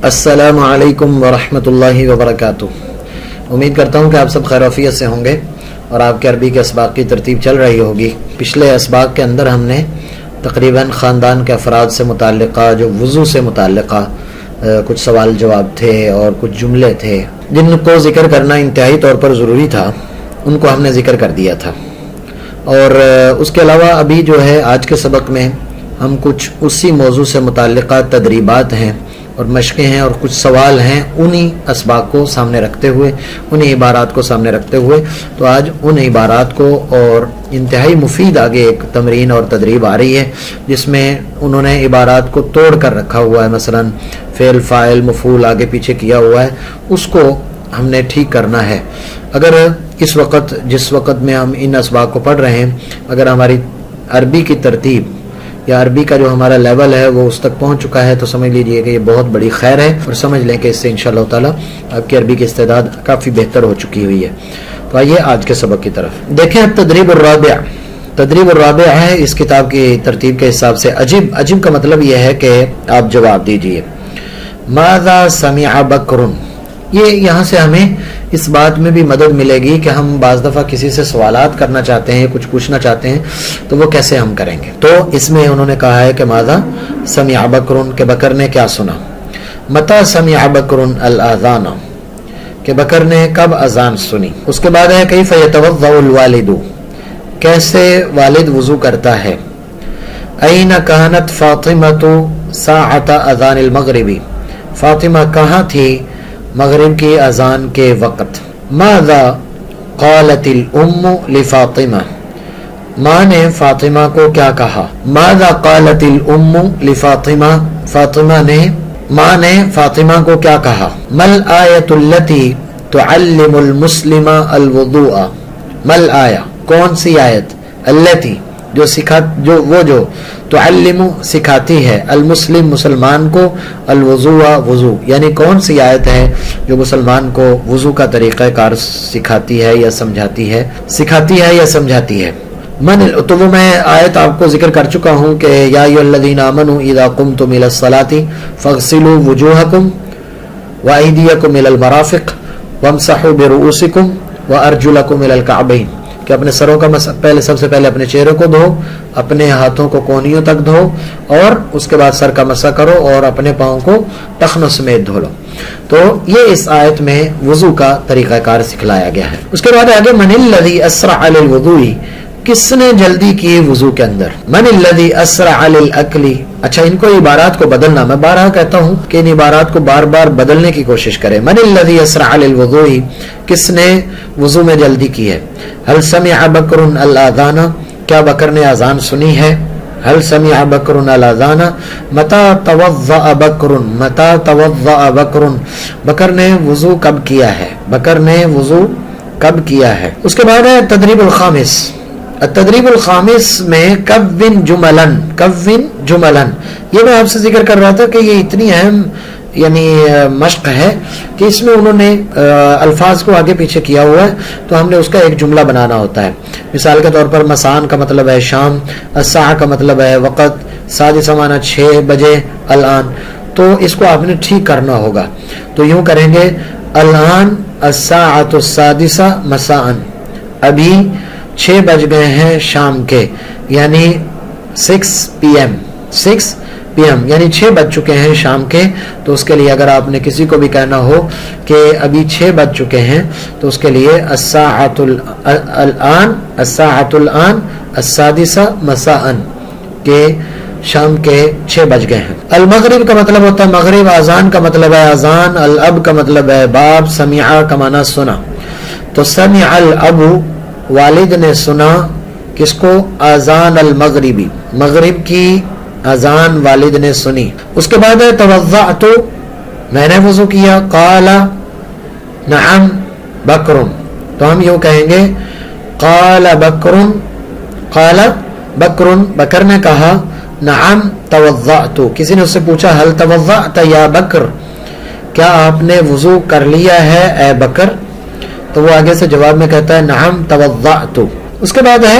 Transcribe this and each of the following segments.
السلام علیکم ورحمۃ اللہ وبرکاتہ۔ امید کرتا ہوں کہ آپ سب خیر وعافیت سے ہوں گے اور آپ کے عربی کے اسباق کی ترتیب چل رہی ہوگی۔ پچھلے اسباق کے اندر ہم نے تقریباً خاندان کے افراد سے متعلقہ جو وضو سے متعلقہ کچھ سوال جواب تھے اور کچھ جملے تھے جن کو ذکر کرنا انتہائی طور پر ضروری تھا، ان کو ہم نے ذکر کر دیا تھا۔ اور اس کے علاوہ ابھی جو ہے آج کے سبق میں ہم کچھ اسی موضوع سے متعلقہ تدریبات ہیں اور مشقیں ہیں اور کچھ سوال ہیں، انہی اسباق کو سامنے رکھتے ہوئے، انہی عبارات کو سامنے رکھتے ہوئے تو آج ان عبارات کو اور انتہائی مفید آگے ایک تمرین اور تدریب آ رہی ہے جس میں انہوں نے عبارات کو توڑ کر رکھا ہوا ہے، مثلا فعل فاعل مفعول آگے پیچھے کیا ہوا ہے، اس کو ہم نے ٹھیک کرنا ہے۔ اگر اس وقت جس وقت میں ہم ان اسباق کو پڑھ رہے ہیں، اگر ہماری عربی کی ترتیب یا عربی کا جو ہمارا لیول ہے وہ اس تک پہنچ چکا ہے تو سمجھ لیجئے کہ یہ بہت بڑی خیر ہے، اور سمجھ لیں کہ اس سے انشاءاللہ تعالی آپ کی عربی کی استعداد کافی بہتر ہو چکی ہوئی ہے۔ تو آئیے آج کے سبق کی طرف دیکھیں۔ تدریب الرابع، تدریب الرابع ہے اس کتاب کی ترتیب کے حساب سے عجب کا مطلب یہ ہے کہ آپ جواب دیجئے۔ ماذا سمع بکر، یہ یہاں سے ہمیں اس بات میں بھی مدد ملے گی کہ ہم بعض دفعہ کسی سے سوالات کرنا چاہتے ہیں، کچھ پوچھنا چاہتے ہیں تو وہ کیسے ہم کریں گے۔ تو اس میں انہوں نے کہا ہے کہ ماذا سمع بکر، کہ بکر نے کیا سنا۔ متى سمع بکر الاذان، کہ بکر نے کب اذان سنی۔ اس کے بعد ہے کیف یتوضأ الوالد، کیسے والد وضو کرتا ہے۔ این کانت فاطمۃ ساعۃ اذان المغرب، فاطمہ کہاں تھی مغرب کی اذان کے وقت۔ ماذا قالت الام لفاطمہ، ماں نے فاطمہ کو کیا کہا۔ ماذا قالت الام لفاطمہ، فاطمہ نے ماں نے فاطمہ کو کیا کہا۔ مل آیۃ التی تعلم المسلم الوضوء، مل آیا کون سی آیت، التی جو تعلم سکھاتی ہے، المسلم مسلمان کو، الوضوء وضو، یعنی کون سی آیت ہے جو مسلمان کو وضو کا طریقہ کار سکھاتی ہے یا سمجھاتی ہے۔ تو وہ میں آیت آپ کو ذکر کر چکا ہوں کہ یا ایھا الذین آمنوا اذا قمتم الی الصلاۃ فاغسلوا وجوہکم وایدیکم الی المرافق وامسحوا برؤوسکم وارجلکم الی الکعبین، کہ اپنے سروں کا سب سے پہلے اپنے چہرے کو دھو، اپنے ہاتھوں کو کونیوں تک دھو اور اس کے بعد سر کا مسح کرو اور اپنے پاؤں کو ٹخنوں سمیت دھو لو۔ تو یہ اس آیت میں وضو کا طریقہ کار سکھلایا گیا ہے۔ اس کے بعد آگے من الذی اسرع للوضوء، کس نے جلدی کی وضو کے اندر۔ من الذی اسرع للاکل، اچھا ان کو عبارات کو بدلنا، میں بارہا کہتا ہوں کہ ان عبارات کو بار بار بدلنے کی کوشش کریں۔ من الذی اسرع للوضوء، کس نے وضو میں جلدی کی ہے۔ هل سمع بکر الاذان، کیا بکر نے اذان سنی ہے۔ هل سمع بکر الاذان، متى توضأ بکر، متى توضأ بکر، بکر نے وضو کب کیا ہے، بکر نے وضو کب کیا ہے۔ اس کے بعد ہے تدریب الخامس، التدریب الخامس میں کون جملا، یہ میں آپ سے ذکر کر رہا تھا کہ یہ اتنی اہم یعنی مشق ہے کہ اس میں انہوں نے الفاظ کو آگے پیچھے کیا ہوا ہے تو ہم نے اس کا ایک جملہ بنانا ہوتا ہے۔ مثال کے طور پر مسان کا مطلب ہے شام، الساعہ کا مطلب ہے وقت، سادسہ معنی 6 بجے، الان، تو اس کو آپ نے ٹھیک کرنا ہوگا۔ تو یوں کریں گے الان الساعۃ السادسہ مساء، ابھی 6 بج گئے ہیں شام کے، یعنی 6 PM، 6 PM یعنی 6 بج چکے ہیں شام کے۔ تو اس کے لیے اگر آپ نے کسی کو بھی کہنا ہو کہ ابھی 6 بج چکے ہیں تو اس کے لیے الساعۃ الان، الساعۃ الان السادسہ مساء، کہ شام کے 6 بج گئے ہیں۔ المغرب کا مطلب ہوتا ہے مغرب، اذان کا مطلب ہے اذان، الاب کا مطلب ہے باب، سمع کا معنی سنا۔ تو سمع الاب، والد نے سنا، کس کو، اذان المغربی، مغرب کی اذان والد نے سنی۔ اس کے بعد ہے توضأت، میں نے وضو کیا، قال نعم بکر، تو ہم یوں کہیں گے قال بکر، قال بکر، بکر نے کہا، نعم توضأت، کسی نے اس سے پوچھا هل توضأت یا بکر، کیا آپ نے وضو کر لیا ہے اے بکر، تو وہ آگے سے جواب میں کہتا ہے نعم توضأت۔ اس کے بعد ہے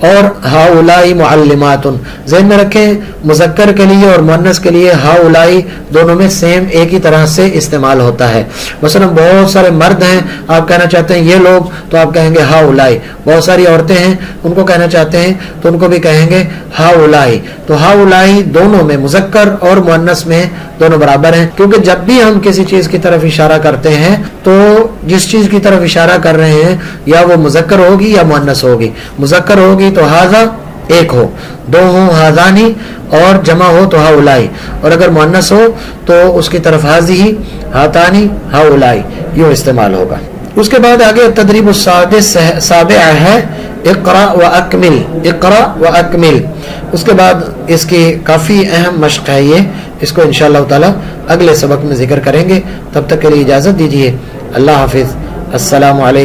اور ہاؤلائی معلماتن، ذہن میں رکھیں مذکر کے لیے اور مؤنث کے لیے ہاؤلائی دونوں میں سیم ایک ہی طرح سے استعمال ہوتا ہے. مثلا بہت سارے مرد ہیں، آپ کہنا چاہتے ہیں یہ لوگ، تو آپ کہیں گے ہاؤلائی. بہت ساری عورتیں ہیں، ان کو کہنا چاہتے ہیں تو ان کو بھی کہیں گے ہاؤلائی. تو ہاؤلائی دونوں میں مذکر اور مؤنث میں دونوں برابر ہیں، کیونکہ جب بھی ہم کسی چیز کی طرف اشارہ کرتے ہیں تو جس چیز کی طرف اشارہ کر رہے ہیں یا وہ مذکر ہوگی یا مؤنث ہوگی. مذکر ہوگی تو ہاذا ایک ہو، دو ہوں ہاذانی، اور جمع ہو تو ہاؤلائی. اور اگر مؤنث ہو تو اس کی طرف ہاذی، ہاتانی، ہاؤلائی یوں استعمال ہوگا. اس کے بعد آگے تدریب السادس سابع ہے اقرا و اکمل. اقرا و اکمل اس کے بعد اس کی کافی اہم مشق ہے یہ، اس کو انشاءاللہ تعالی اگلے سبق میں ذکر کریں گے. تب تک کے لیے اجازت دیجیے. اللہ حافظ. السلام علیکم.